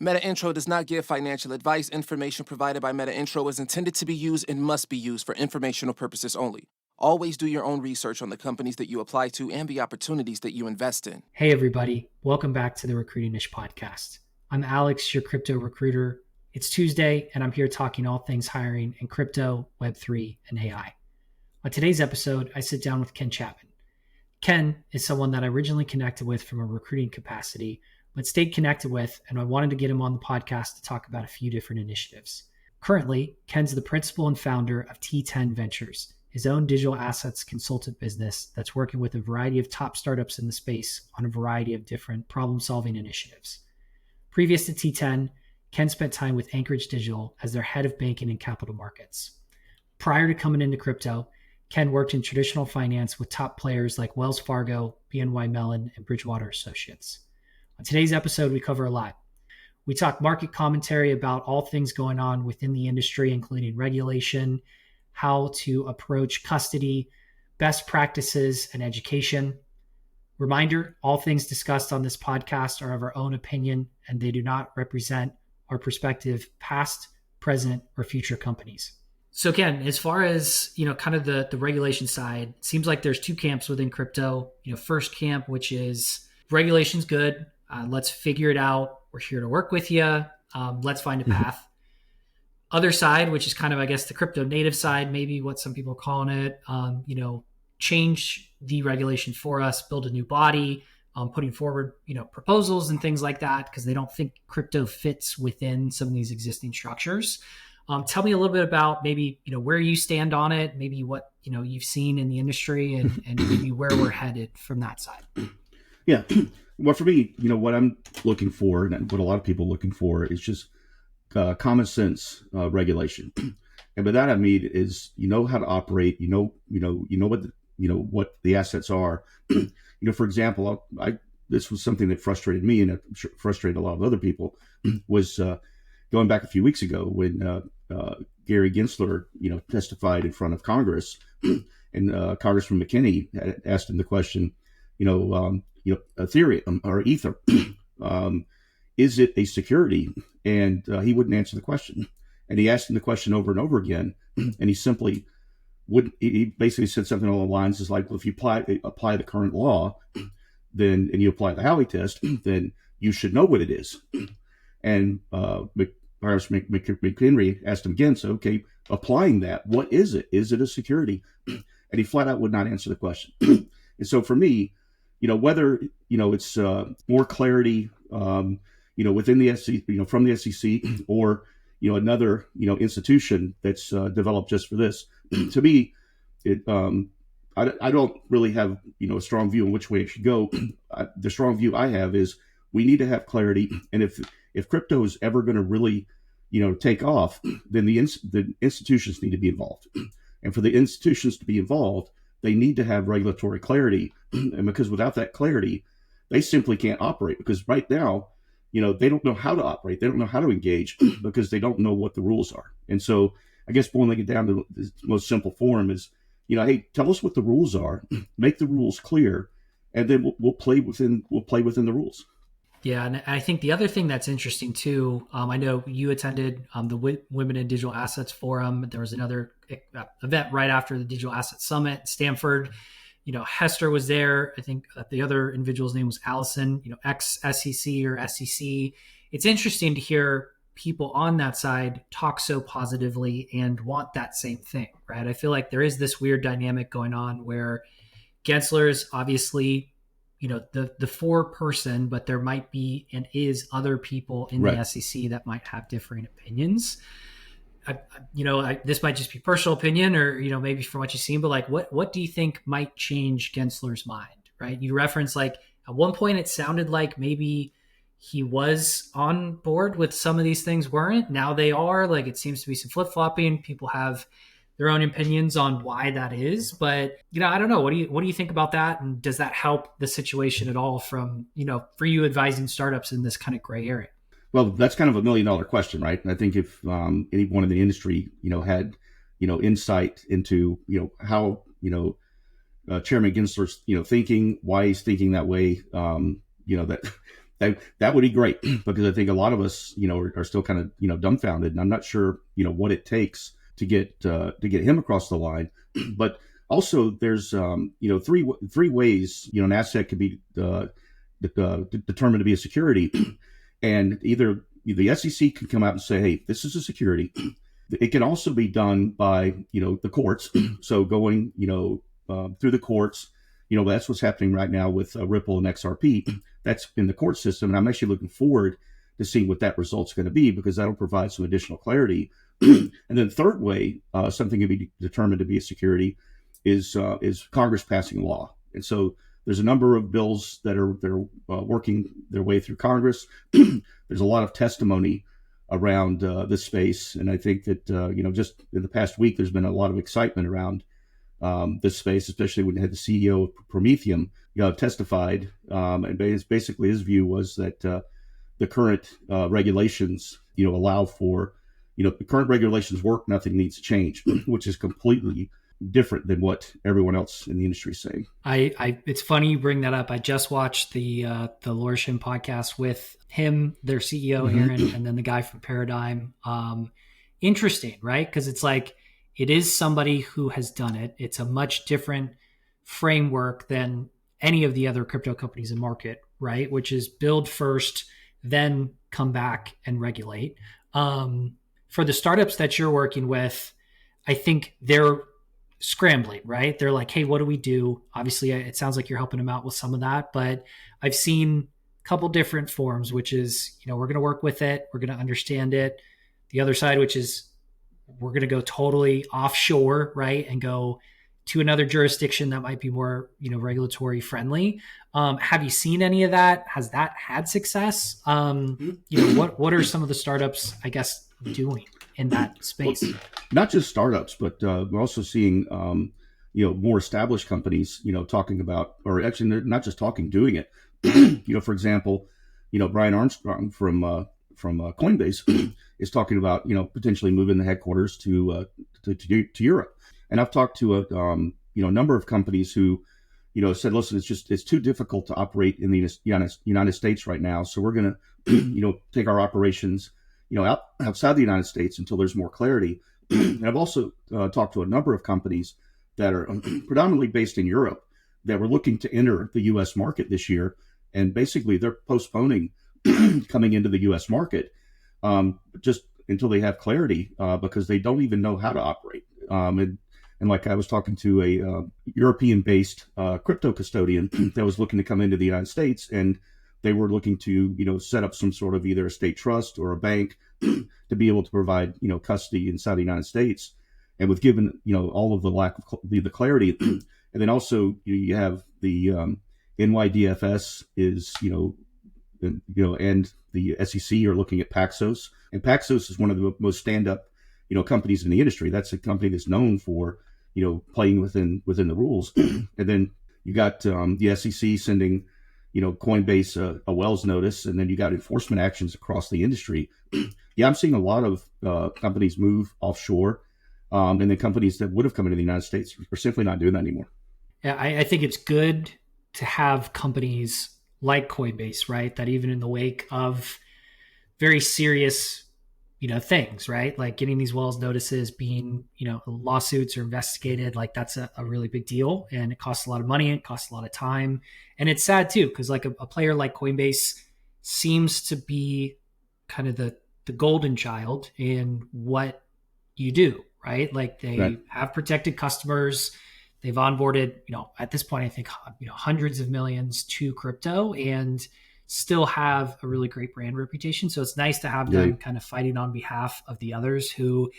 Meta Intro does not give financial advice. Information provided by Meta Intro is intended to be used and must be used for informational purposes only. Always do your own research on the companies that you apply to and the opportunities that you invest in. Hey, everybody. Welcome back to the Recruiting Niche Podcast. I'm Alex, your crypto recruiter. It's Tuesday, and I'm here talking all things hiring in crypto, Web3, and AI. On today's episode, I sit down with Ken Chapman. Ken is someone that I originally connected with from a recruiting capacity, but stayed connected with, and I wanted to get him on the podcast to talk about a few different initiatives. Currently, Ken's the principal and founder of T10 Ventures, his own digital assets consultant business that's working with a variety of top startups in the space on a variety of different problem-solving initiatives. Previous to T10, Ken spent time with Anchorage Digital as their head of banking and capital markets. Prior to coming into crypto, Ken worked in traditional finance with top players like Wells Fargo, BNY Mellon, and Bridgewater Associates. On today's episode, we cover a lot. We talk market commentary about all things going on within the industry, including regulation, how to approach custody, best practices, and education. Reminder, all things discussed on this podcast are of our own opinion, and they do not represent our perspective, past, present, or future companies. So Ken, as far as, kind of the regulation side, it seems like there's two camps within crypto. First camp, which is regulation's good. Let's figure it out. We're here to work with you. Let's find a path. Other side, which is kind of, I guess, the crypto native side, maybe what some people are calling it, change the regulation for us, build a new body, putting forward, proposals and things like that, because they don't think crypto fits within some of these existing structures. Tell me a little bit about maybe, where you stand on it, maybe what, you've seen in the industry and maybe where we're headed from that side. Yeah. Well, for me, what I'm looking for and what a lot of people are looking for is just common sense regulation. And by that I mean is, how to operate, what the assets are. For example, this was something that frustrated me and I'm sure frustrated a lot of other people was going back a few weeks ago when Gary Gensler, testified in front of Congress and Congressman McKinney had asked him the question, Ethereum or Ether, is it a security? And he wouldn't answer the question. And he asked him the question over and over again. And he simply wouldn't, he basically said something along the lines is like, well, if you apply the current law, then, and you apply the Howey test, then you should know what it is. And Congressman McHenry asked him again, so, okay, applying that, what is it? Is it a security? And he flat out would not answer the question. And so for me, whether, it's more clarity, within the SEC, from the SEC or, another, institution that's developed just for this, to me, it, I don't really have, a strong view on which way it should go. The strong view I have is we need to have clarity. And if crypto is ever going to really, take off, then the institutions need to be involved. And for the institutions to be involved, they need to have regulatory clarity. And because without that clarity, they simply can't operate because right now, they don't know how to operate. They don't know how to engage because they don't know what the rules are. And so I guess boiling it down to the most simple form is, hey, tell us what the rules are, make the rules clear, and then we'll play within the rules. Yeah, and I think the other thing that's interesting too, I know you attended the Women in Digital Assets Forum. There was another event right after the Digital Asset Summit, Stanford. Hester was there. I think the other individual's name was Allison, ex-SEC or SEC. It's interesting to hear people on that side talk so positively and want that same thing, right? I feel like there is this weird dynamic going on where Gensler is obviously the four-person, but there might be and is other people in the SEC that might have differing opinions. This might just be personal opinion or, maybe from what you've seen, but like, what do you think might change Gensler's mind, right? You reference like at one point it sounded like maybe he was on board with some of these things weren't. Now they are. Like it seems to be some flip-flopping. People have their own opinions on why that is, but I don't know. What do you think about that? And does that help the situation at all from, for you advising startups in this kind of gray area? Well, that's kind of $1 million question, right? And I think if anyone in the industry, had, insight into, how, Chairman Gensler's, thinking, why he's thinking that way, that That would be great because I think a lot of us, are still kind of, dumbfounded, and I'm not sure, what it takes to get him across the line. But also, there's, three ways, an asset could be determined to be a security, and either the SEC can come out and say, hey, this is a security. It can also be done by, the courts. So going, through the courts, that's what's happening right now with Ripple and XRP. That's in the court system. And I'm actually looking forward to seeing what that result's going to be, because that'll provide some additional clarity. And then third way, something can be determined to be a security is Congress passing law. And so there's a number of bills that are working their way through Congress. There's a lot of testimony around this space. And I think that, just in the past week, there's been a lot of excitement around this space, especially when you had the CEO of Prometheum testified. And basically his view was that the current regulations, allow for, the current regulations work, nothing needs to change, which is completely different than what everyone else in the industry is saying. It's funny you bring that up. I just watched the Lorsham podcast with him, their CEO, Aaron, and then the guy from Paradigm. Interesting, right? Because it's like, it is somebody who has done it. It's a much different framework than any of the other crypto companies in market, right? Which is build first, then come back and regulate. For the startups that you're working with, I think they're scrambling, right? They're like, hey, what do we do? Obviously, it sounds like you're helping them out with some of that, but I've seen a couple different forms, which is, we're going to work with it. We're going to understand it. The other side, which is we're going to go totally offshore, right? And go to another jurisdiction that might be more, regulatory friendly. Have you seen any of that? Has that had success? What are some of the startups, I guess, doing in that space? Well, not just startups, but we're also seeing, more established companies, talking about, or actually they're not just talking, doing it. For example, Brian Armstrong from Coinbase is talking about, potentially moving the headquarters to Europe. And I've talked to a number of companies who, said, listen, it's too difficult to operate in the United States right now. So we're going to, take our operations, outside the United States until there's more clarity. And I've also talked to a number of companies that are predominantly based in Europe that were looking to enter the U.S. market this year. And basically they're postponing coming into the U.S. market just until they have clarity, because they don't even know how to operate. And like I was talking to a European-based crypto custodian that was looking to come into the United States, and they were looking to, set up some sort of either a state trust or a bank to be able to provide, custody inside the United States. And with given, all of the lack of the clarity, and then also you have the NYDFS is, and the SEC are looking at Paxos, and Paxos is one of the most stand-up, companies in the industry. That's a company that's known for, playing within the rules. And then you got the SEC sending, Coinbase a Wells notice, and then you got enforcement actions across the industry. Yeah, I'm seeing a lot of companies move offshore, and then companies that would have come into the United States are simply not doing that anymore. Yeah, I think it's good to have companies like Coinbase, right? That even in the wake of very serious, things, right? Like getting these Wells notices, being, lawsuits or investigated, like that's a really big deal. And it costs a lot of money. It costs a lot of time. And it's sad too, because like a player like Coinbase seems to be kind of the golden child in what you do, right? Like they have protected customers. They've onboarded, at this point, I think, hundreds of millions to crypto and still have a really great brand reputation. So it's nice to have them kind of fighting on behalf of the others who,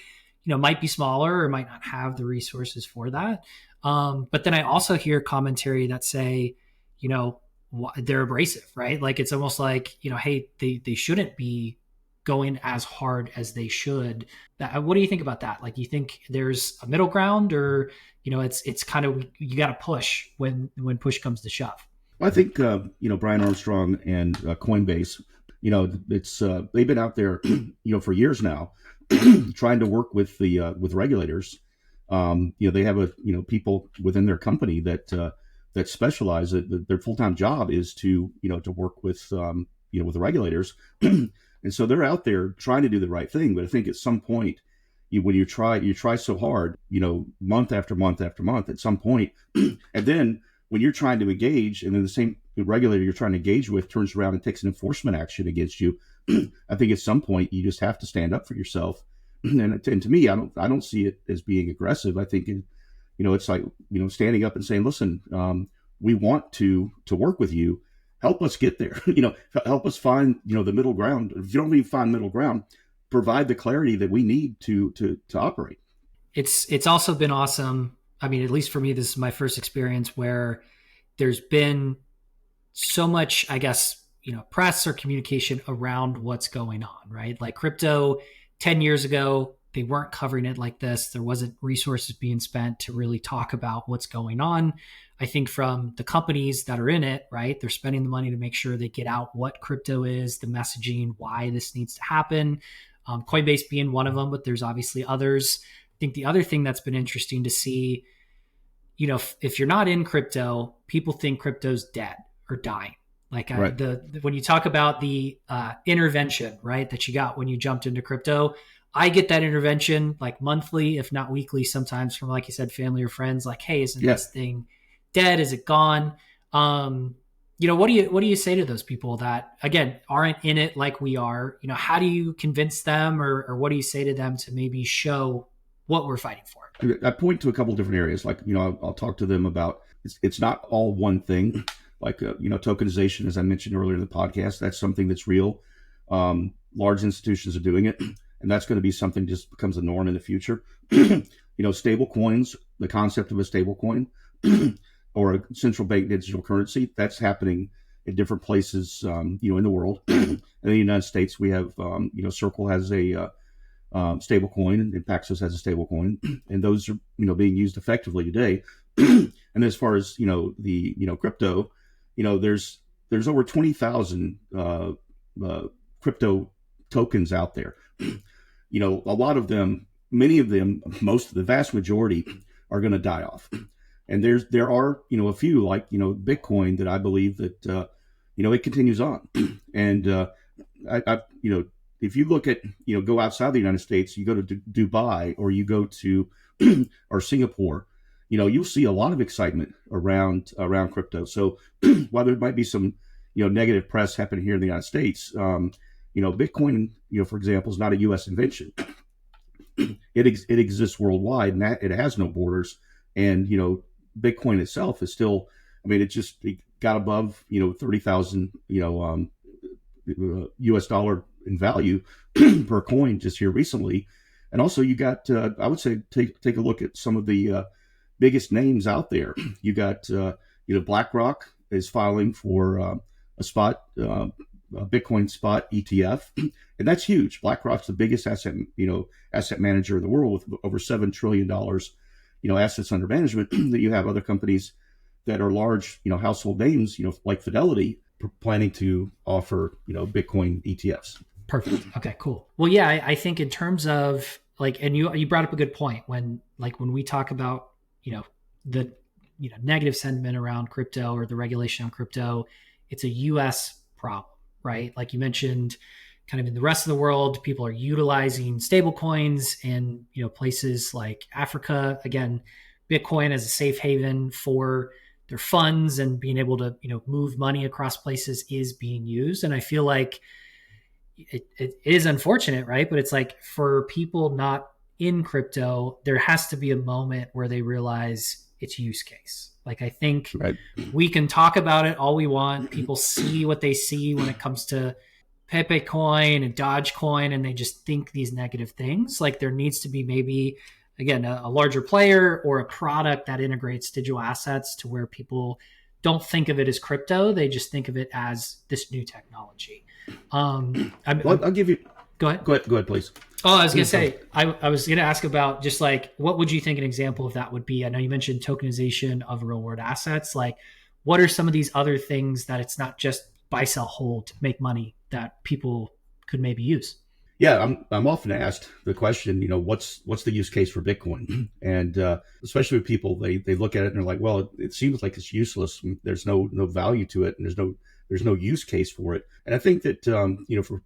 might be smaller or might not have the resources for that. But then I also hear commentary that say, they're abrasive, right? Like it's almost like, hey, they shouldn't be going as hard as they should. What do you think about that? Like, you think there's a middle ground, or, it's kind of, you got to push when push comes to shove? Well, I think, Brian Armstrong and Coinbase, it's they've been out there, for years now, trying to work with the with regulators. They have people within their company that specialize. Their full-time job is to to work with with the regulators. And so they're out there trying to do the right thing. But I think at some point, when you try so hard, month after month after month, at some point, and then when you're trying to engage, and then the same regulator you're trying to engage with turns around and takes an enforcement action against you, I think at some point you just have to stand up for yourself. And to me, I don't see it as being aggressive. I think it's like standing up and saying, listen, we want to work with you. Help us get there. Help us find the middle ground. If you don't even find middle ground, provide the clarity that we need to operate. It's also been awesome. I mean, at least for me, this is my first experience where there's been so much, I guess, press or communication around what's going on, right? Like crypto 10 years ago, they weren't covering it like this. There wasn't resources being spent to really talk about what's going on. I think from the companies that are in it, right? They're spending the money to make sure they get out what crypto is, the messaging, why this needs to happen. Coinbase being one of them, but there's obviously others. I think the other thing that's been interesting to see, if you're not in crypto, people think crypto's dead or dying. Like right. When you talk about the intervention, right, that you got when you jumped into crypto, I get that intervention like monthly, if not weekly, sometimes from, like you said, family or friends. Like, hey, isn't this thing dead? Is it gone? What do you say to those people that, again, aren't in it like we are? How do you convince them, or what do you say to them to maybe show what we're fighting for? I point to a couple of different areas. Like, I'll talk to them about it's not all one thing. Like, tokenization, as I mentioned earlier in the podcast, that's something that's real. Large institutions are doing it, and that's going to be something that just becomes a norm in the future. Stable coins, the concept of a stable coin or a central bank digital currency, that's happening in different places, in the world. In the United States, we have, Circle has a stable coin, and Paxos has a stable coin, and those are, being used effectively today. And as far as, the crypto, there's over 20,000 crypto tokens out there. A lot of them, many of them, most of the vast majority are going to die off. And there are, a few like, Bitcoin that I believe that, it continues on. And if you look at, go outside the United States, you go to Dubai or you go to or Singapore, you'll see a lot of excitement around crypto. So while there might be some, negative press happening here in the United States, Bitcoin, for example, is not a U.S. invention. It exists worldwide, and that it has no borders. And Bitcoin itself is still, it got above 30,000 U.S. dollar in value per coin just here recently. And also you got, I would say, take a look at some of the biggest names out there. You got, BlackRock is filing for a spot, a Bitcoin spot ETF, and that's huge. BlackRock's the biggest asset manager in the world with over $7 trillion, assets under management. That you have other companies that are large, household names, like Fidelity, planning to offer, Bitcoin ETFs. Perfect. Okay, cool. Well, yeah, I think in terms of and you brought up a good point when we talk about, the, negative sentiment around crypto or the regulation on crypto, it's a US problem, right? Like you mentioned, kind of in the rest of the world, people are utilizing stable coins in, places like Africa. Again, Bitcoin as a safe haven for their funds and being able to, move money across places is being used. And I feel like it is unfortunate, right? But it's like for people not in crypto, there has to be a moment where they realize its use case. Like, I think we can talk about it all we want. People see what they see when it comes to Pepe coin and Dogecoin, and they just think these negative things. Like, there needs to be maybe, again, a larger player or a product that integrates digital assets to where people don't think of it as crypto. They just think of it as this new technology. I'll give you. Go ahead. Go ahead, please. Oh, I was going to say, I was going to ask about just like, what would you think an example of that would be? I know you mentioned tokenization of real world assets. Like, what are some of these other things that it's not just buy, sell, hold to make money that people could maybe use? Yeah, I'm often asked the question, what's the use case for Bitcoin? And especially with people, they look at it and they're like, well, it seems like it's useless. There's no value to it, and there's no there's no use case for it. And I think that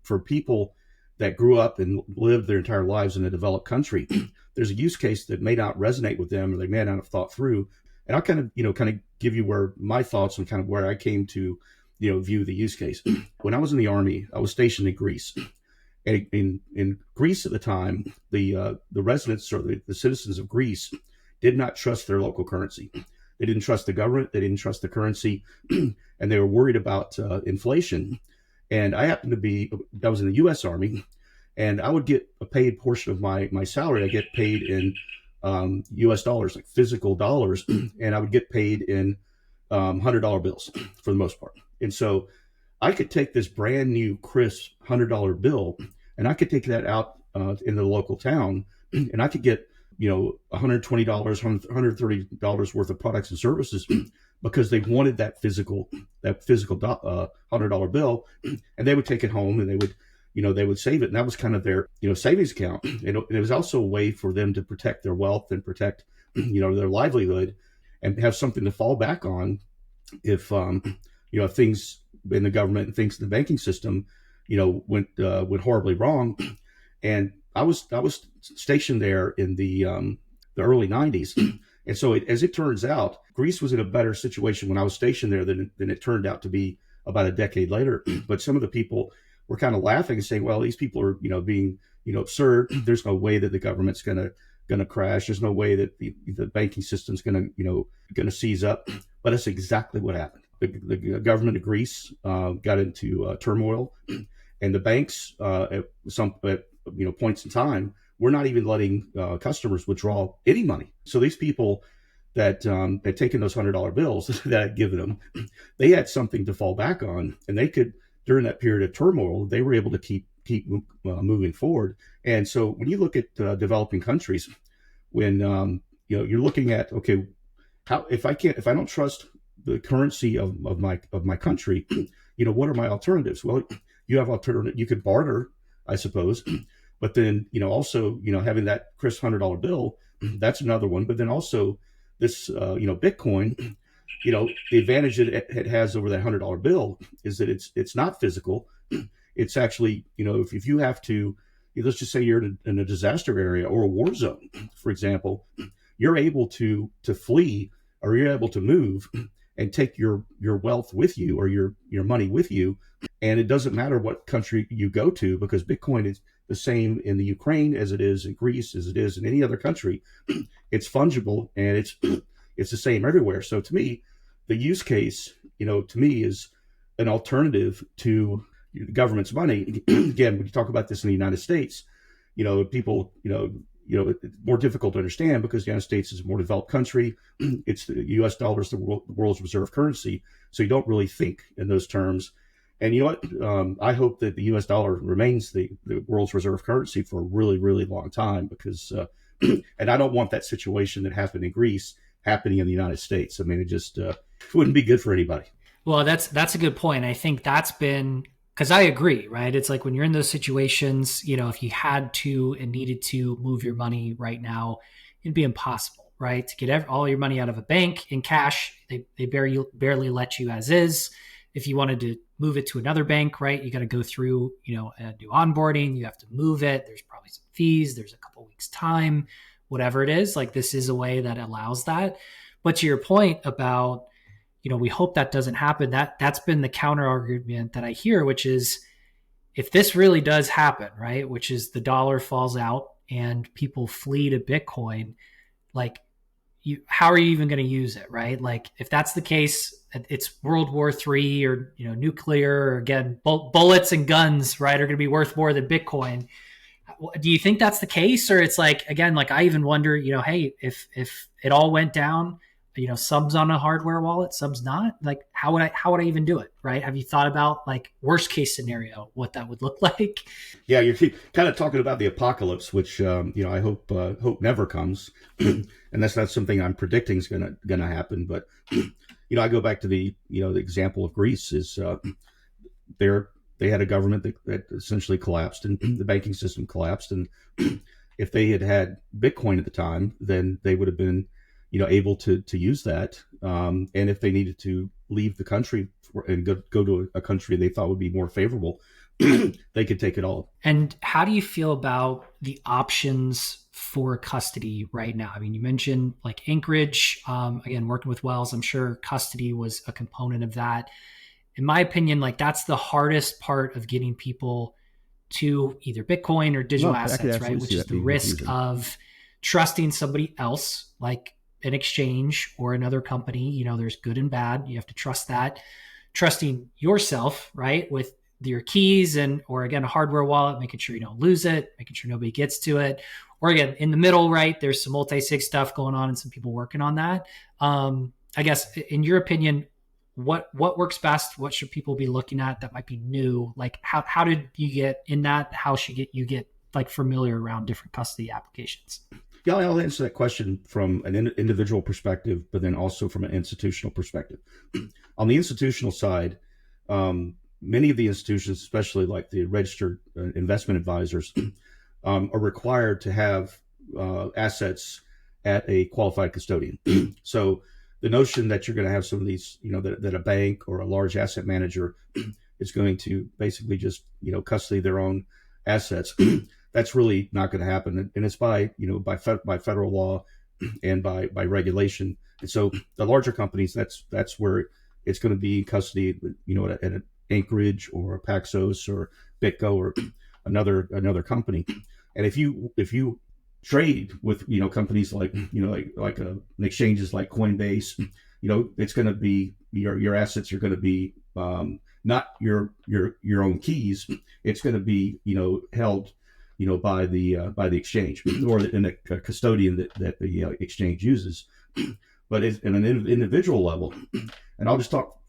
for people that grew up and lived their entire lives in a developed country, there's a use case that may not resonate with them, or they may not have thought through. And I'll kind of give you where my thoughts and kind of where I came to view the use case. When I was in the Army, I was stationed in Greece. And in Greece at the time, the residents or the citizens of Greece did not trust their local currency. They didn't trust the government. They didn't trust the currency, and they were worried about inflation. And I was in the U.S. Army, and I would get a paid portion of my salary. I get paid in U.S. dollars, like physical dollars, and I would get paid in $100 bills for the most part. And so I could take this brand new crisp $100 bill, and I could take that out in the local town, and I could get $120, $130 worth of products and services because they wanted that physical $100 bill, and they would take it home and they would save it, and that was kind of their savings account. And it was also a way for them to protect their wealth and protect their livelihood, and have something to fall back on if things in the government and things in the banking system went horribly wrong. And I was stationed there in the early 90s. And so as it turns out, Greece was in a better situation when I was stationed there than it turned out to be about a decade later. But some of the people were kind of laughing and saying, well, these people are being absurd. There's no way that the government's going to crash. There's no way that the banking system's going to seize up. But that's exactly what happened. The government of Greece got into turmoil, and the banks at some points in time were not even letting customers withdraw any money. So these people that had taken those $100 bills that I'd given them, they had something to fall back on, and they could, during that period of turmoil, they were able to keep moving forward. And so when you look at developing countries, when you're looking at, okay, if I don't trust the currency of my country, what are my alternatives? Well, you have alternative. You could barter, I suppose, but then also having that crisp $100 bill, that's another one. But then also this Bitcoin, the advantage that it has over that $100 bill is that it's not physical. It's actually if you have to, let's just say you're in a disaster area or a war zone, for example, you're able to flee, or you're able to move and take your wealth with you, or your money with you. And it doesn't matter what country you go to, because Bitcoin is the same in the Ukraine as it is in Greece, as it is in any other country. It's fungible, and it's the same everywhere. So to me, the use case, to me, is an alternative to the government's money. Again, when you talk about this in the United States, people, it's more difficult to understand because the United States is a more developed country. It's the U.S. dollar is the world's reserve currency, so you don't really think in those terms. And you know what? I hope that the U.S. dollar remains the world's reserve currency for a really, really long time, because, and I don't want that situation that happened in Greece happening in the United States. I mean, it just wouldn't be good for anybody. Well, that's a good point. I think that's been, because I agree, right? It's like when you're in those situations, if you had to and needed to move your money right now, it'd be impossible, right? To get all your money out of a bank in cash, they barely let you as is. If you wanted to move it to another bank, right, you got to go through, a new onboarding. You have to move it. There's probably some fees. There's a couple weeks time, whatever it is. Like, this is a way that allows that. But to your point about, we hope that doesn't happen. That's been the counter argument that I hear, which is, if this really does happen, right, which is the dollar falls out and people flee to Bitcoin, like, how are you even going to use it, right? Like, if that's the case, it's World War III or nuclear, or again, bullets and guns, right, are going to be worth more than Bitcoin. Do you think that's the case? Or it's like, again, like, I even wonder, hey, if it all went down, sub's on a hardware wallet, sub's not, like, how would I even do it, right? Have you thought about, like, worst case scenario, what that would look like? Yeah, you're kind of talking about the apocalypse, which I hope never comes, and that's not something I'm predicting is gonna happen. But I go back to the the example of Greece is they had a government that essentially collapsed, and the banking system collapsed, and if they had Bitcoin at the time, then they would have been able to use that. And if they needed to leave the country and go to a country they thought would be more favorable, they could take it all. And how do you feel about the options for custody right now? I mean, you mentioned like Anchorage, again, working with Wells, I'm sure custody was a component of that. In my opinion, like that's the hardest part of getting people to either Bitcoin or digital assets, right? Which is the risk of trusting somebody else, like an exchange or another company. You know, there's good and bad. You have to trust that. Trusting yourself, right, with your keys or again, a hardware wallet, making sure you don't lose it, making sure nobody gets to it. Or again, in the middle, right, there's some multi-sig stuff going on and some people working on that. I guess, in your opinion, what works best? What should people be looking at that might be new? Like how did you get in that? How should you get like familiar around different custody applications? Yeah, I'll answer that question from an individual perspective, but then also from an institutional perspective. On the institutional side, many of the institutions, especially like the registered investment advisors, are required to have assets at a qualified custodian. So the notion that you're going to have some of these, that a bank or a large asset manager is going to basically just, custody their own assets, that's really not going to happen. And it's by federal law and by regulation. And so the larger companies, that's where it's going to be in custody, at an Anchorage or a Paxos or BitGo or another company. And if you trade with companies like an exchanges like Coinbase, it's going to be your assets are going to be not your own keys. It's going to be held by the exchange or in a custodian that the exchange uses. But in an individual level, and I'll just talk,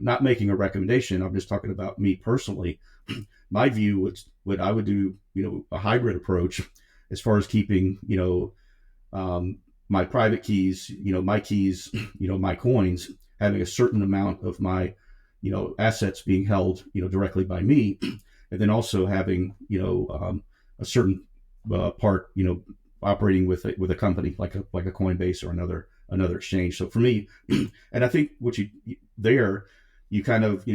not making a recommendation, I'm just talking about me personally. My view was what I would do, a hybrid approach as far as keeping, my private keys, my keys, my coins, having a certain amount of my, assets being held, directly by me, and then also having, a certain part, operating with a company like a Coinbase or another exchange. So for me, and I think you kind of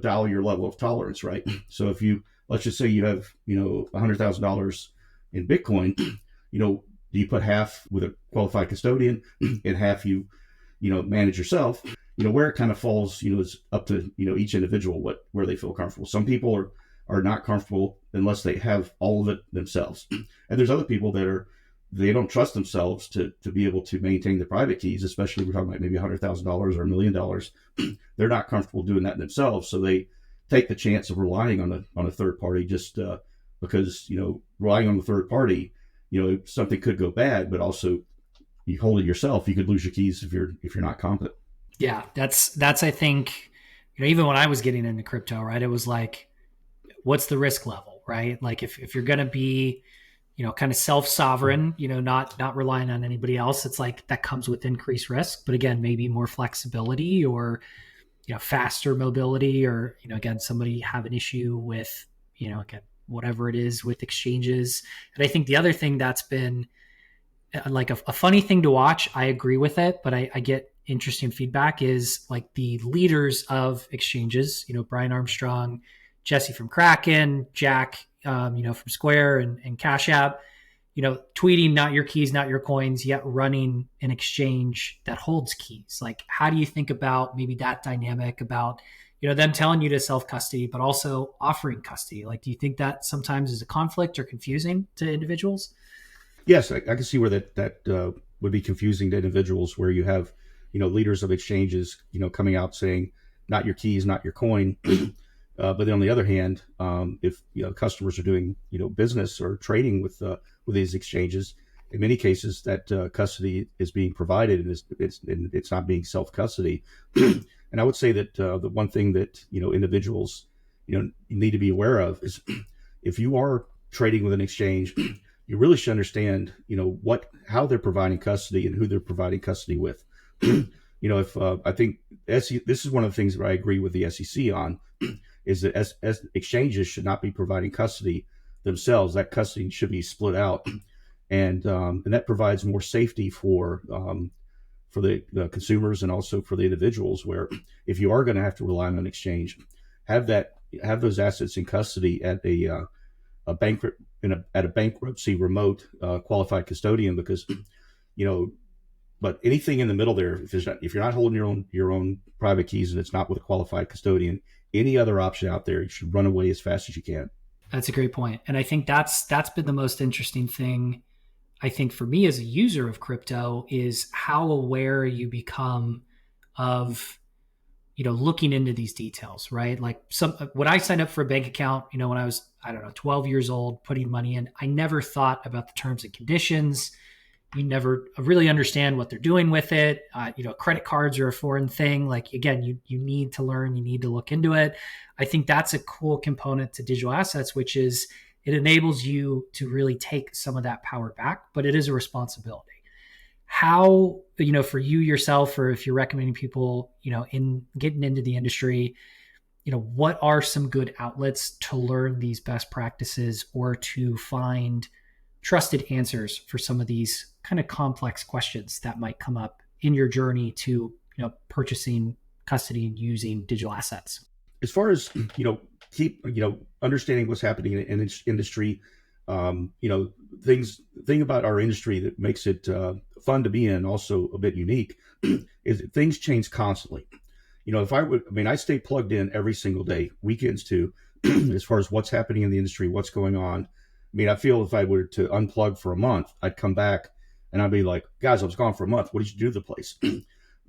dial your level of tolerance, right? So if let's just say you have, $100,000 in Bitcoin, do you put half with a qualified custodian and half you manage yourself? Where it kind of falls, is up to, each individual, where they feel comfortable. Some people are not comfortable unless they have all of it themselves. And there's other people they don't trust themselves to be able to maintain the private keys, especially we're talking about maybe $100,000 or $1 million. They're not comfortable doing that themselves. So they take the chance of relying on a third party just because, relying on the third party, something could go bad, but also you hold it yourself. You could lose your keys if you're not competent. Yeah, that's I think, even when I was getting into crypto, right, it was like, what's the risk level, right? Like if you're going to be, kind of self-sovereign, not relying on anybody else, it's like that comes with increased risk, but again, maybe more flexibility or, faster mobility or, again, somebody have an issue with, again, whatever it is with exchanges. And I think the other thing that's been like a funny thing to watch, I agree with it, but I get interesting feedback is like the leaders of exchanges, Brian Armstrong, Jesse from Kraken, Jack, from Square and Cash App, tweeting not your keys, not your coins, yet running an exchange that holds keys. Like, how do you think about maybe that dynamic about, them telling you to self-custody, but also offering custody? Like, do you think that sometimes is a conflict or confusing to individuals? Yes, I can see where that would be confusing to individuals, where you have, leaders of exchanges, coming out saying, not your keys, not your coin. But then on the other hand, if customers are doing business or trading with these exchanges, in many cases that custody is being provided and it's not being self custody. And I would say that the one thing that individuals need to be aware of is if you are trading with an exchange, you really should understand how they're providing custody and who they're providing custody with. If I think this is one of the things that I agree with the SEC on. Is that as exchanges should not be providing custody themselves. That custody should be split out, and that provides more safety for for the consumers and also for the individuals, where if you are going to have to rely on an exchange, have those assets in custody at a bankrupt at a bankruptcy remote qualified custodian, because you know. But anything in the middle there, if you're not holding your own private keys and it's not with a qualified custodian, any other option out there, you should run away as fast as you can. That's a great point. And I think that's been the most interesting thing, I think, for me as a user of crypto, is how aware you become of, looking into these details, right? Like when I signed up for a bank account, when I was, I don't know, 12 years old, putting money in, I never thought about the terms and conditions. You never really understand what they're doing with it. Credit cards are a foreign thing. Like, again, you need to learn, you need to look into it. I think that's a cool component to digital assets, which is it enables you to really take some of that power back, but it is a responsibility. How, for you yourself, or if you're recommending people, in getting into the industry, what are some good outlets to learn these best practices or to find trusted answers for some of these kind of complex questions that might come up in your journey to, purchasing, custody, and using digital assets? As far as, keep, understanding what's happening in this industry, thing about our industry that makes it fun to be in, also a bit unique, is that things change constantly. I stay plugged in every single day, weekends too, as far as what's happening in the industry, what's going on. I feel if I were to unplug for a month, I'd come back and I'd be like, guys, I was gone for a month. What did you do to the place?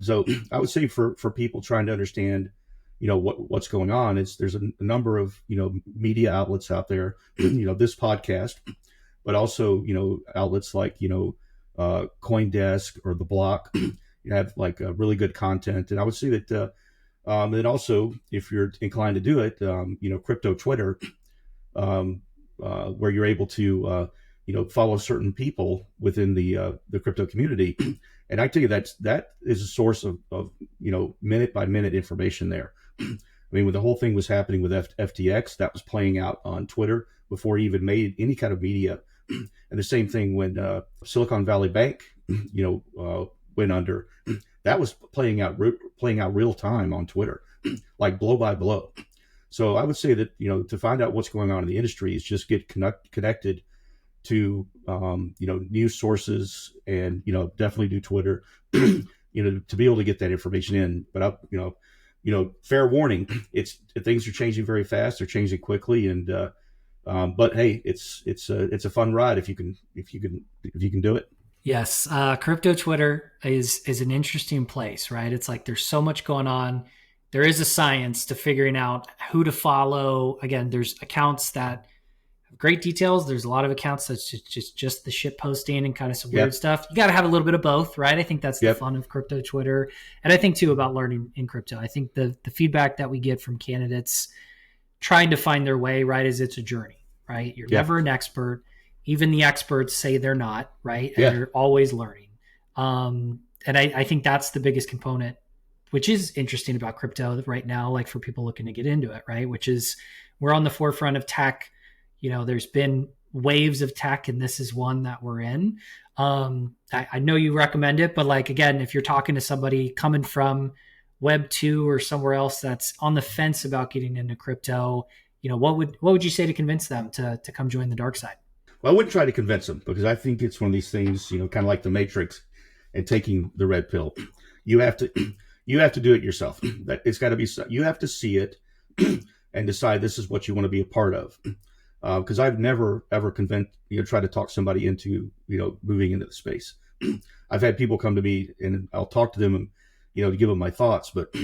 So I would say for people trying to understand, what's going on, there's a number of, media outlets out there, this podcast, but also, outlets like, CoinDesk or The Block, have like really good content. And I would say that, and also if you're inclined to do it, Crypto Twitter, where you're able to, follow certain people within the crypto community. And I tell you, that is a source of minute by minute information there. When the whole thing was happening with FTX, that was playing out on Twitter before he even made any kind of media. And the same thing when Silicon Valley Bank, went under, that was playing out real time on Twitter, like blow by blow. So I would say that, to find out what's going on in the industry is just get connected to, news sources, and, definitely do Twitter, to be able to get that information in. But fair warning, things are changing very fast. They're changing quickly. And, but hey, it's a fun ride if you can do it. Yes. Crypto Twitter is an interesting place, right? It's like, there's so much going on. There is a science to figuring out who to follow. Again, there's accounts that have great details. There's a lot of accounts that's just the shit posting and kind of some weird stuff. You got to have a little bit of both, right? I think that's the fun of crypto Twitter. And I think too about learning in crypto. I think the feedback that we get from candidates trying to find their way, right, is it's a journey, right? You're never an expert. Even the experts say they're not, right? And you're always learning. And I think that's the biggest component, which is interesting about crypto right now, like for people looking to get into it, right? Which is, we're on the forefront of tech. There's been waves of tech, and this is one that we're in. I know you recommend it, but like, again, if you're talking to somebody coming from Web 2 or somewhere else that's on the fence about getting into crypto, what would you say to convince them to come join the dark side? Well, I wouldn't try to convince them, because I think it's one of these things, kind of like the Matrix and taking the red pill. You have to do it yourself. That it's got to be, you have to see it and decide this is what you want to be a part of. Because I've never ever tried to talk somebody into, moving into the space. I've had people come to me and I'll talk to them and, to give them my thoughts. But,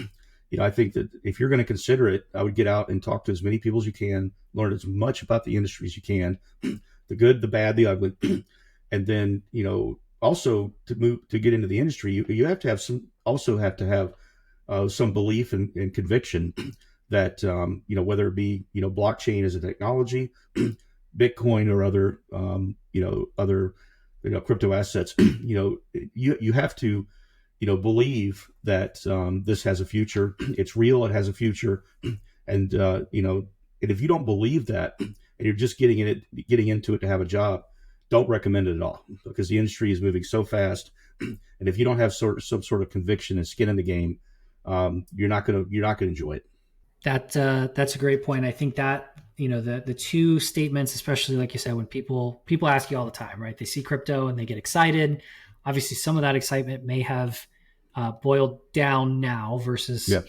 I think that if you're going to consider it, I would get out and talk to as many people as you can, learn as much about the industry as you can, the good, the bad, the ugly. And then, also to get into the industry, you have to have some belief and conviction that, whether it be, blockchain as a technology, Bitcoin or other, crypto assets, you have to, believe that this has a future. It's real. It has a future. And, and if you don't believe that, and you're just getting into it to have a job, don't recommend it at all, because the industry is moving so fast. And if you don't have some sort of conviction and skin in the game, you're not gonna enjoy it. That's a great point. I think that, the two statements, especially like you said, when people ask you all the time, right? They see crypto and they get excited. Obviously, some of that excitement may have boiled down now versus, Yep.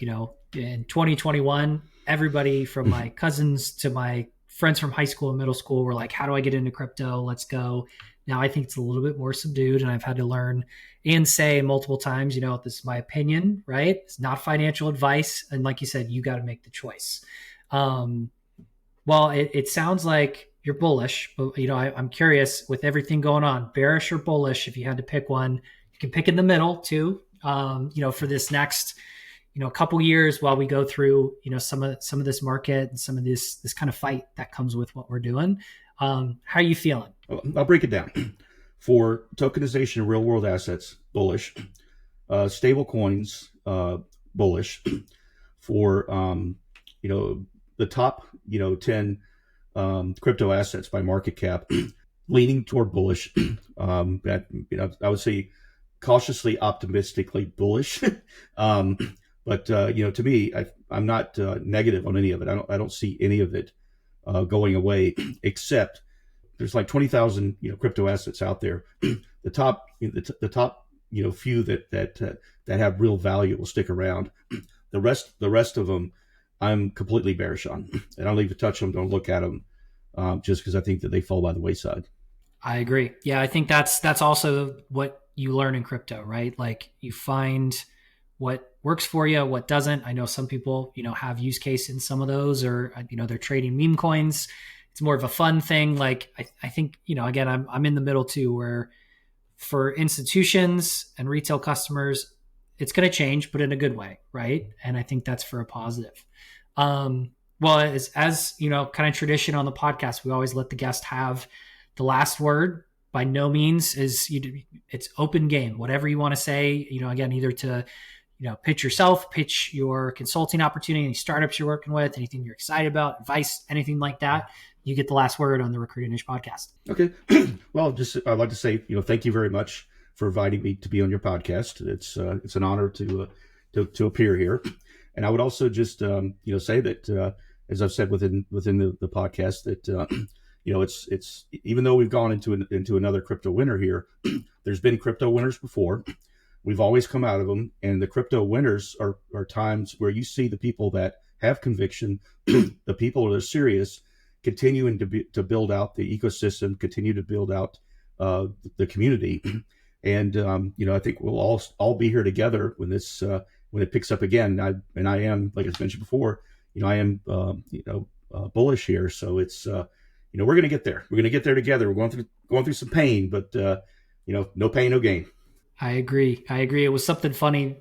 In 2021, everybody from my cousins to my friends from high school and middle school were like, how do I get into crypto? Let's go. Now I think it's a little bit more subdued, and I've had to learn and say multiple times, this is my opinion, right? It's not financial advice. And like you said, you got to make the choice. Well, it sounds like you're bullish, but I'm curious, with everything going on, bearish or bullish, if you had to pick one, you can pick in the middle too, for this next, couple years while we go through, some of this market and some of this kind of fight that comes with what we're doing. How are you feeling? I'll break it down. For tokenization of real world assets, bullish. Stable coins, bullish. For the top 10 crypto assets by market cap, leaning toward bullish. That I would say cautiously optimistically bullish. But to me, I'm not negative on any of it. I don't see any of it going away, except there's like 20,000 crypto assets out there. The top few that have real value will stick around. The rest of them, I'm completely bearish on, and I don't even touch them. Don't look at them, just because I think that they fall by the wayside. I agree. Yeah, I think that's also what you learn in crypto, right? Like, you find what works for you, what doesn't. I know some people, have use case in some of those, or, they're trading meme coins. It's more of a fun thing. Like, I think, again, I'm in the middle too, where for institutions and retail customers, it's going to change, but in a good way, right? And I think that's for a positive. Well, as kind of tradition on the podcast, we always let the guest have the last word. By no means it's open game. Whatever you want to say, again, either to pitch yourself, pitch your consulting opportunity, any startups you're working with, anything you're excited about, advice, anything like that. You get the last word on the Recruiting Niche podcast. Okay. Well, I'd like to say, thank you very much for inviting me to be on your podcast. It's an honor to appear here. And I would also just, say that, as I've said within the podcast, that, it's even though we've gone into another crypto winter here, there's been crypto winners before. We've always come out of them, and the crypto winners are times where you see the people that have conviction, the people that are serious, continuing to build out the ecosystem, continue to build out the community, and I think we'll all be here together when this when it picks up again. I am, like I mentioned before, I am bullish here, so it's we're going to get there. We're going to get there together. We're going through some pain, but no pain, no gain. I agree. It was something funny.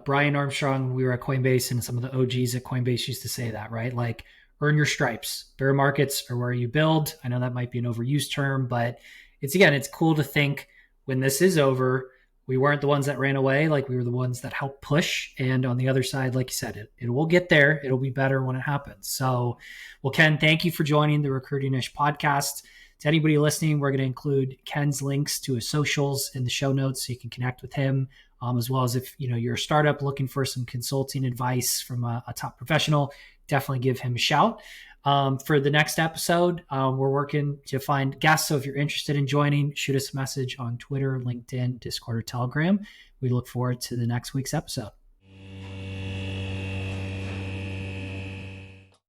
Brian Armstrong, we were at Coinbase, and some of the OGs at Coinbase used to say that, right? Like, earn your stripes. Bear markets are where you build. I know that might be an overused term, but it's cool to think when this is over, we weren't the ones that ran away. Like, we were the ones that helped push. And on the other side, like you said, it will get there. It'll be better when it happens. So, well, Ken, thank you for joining the Recruiting Niche podcast. To anybody listening, we're going to include Ken's links to his socials in the show notes so you can connect with him, as well as if you're a startup looking for some consulting advice from a top professional, definitely give him a shout. For the next episode, we're working to find guests. So if you're interested in joining, shoot us a message on Twitter, LinkedIn, Discord, or Telegram. We look forward to the next week's episode.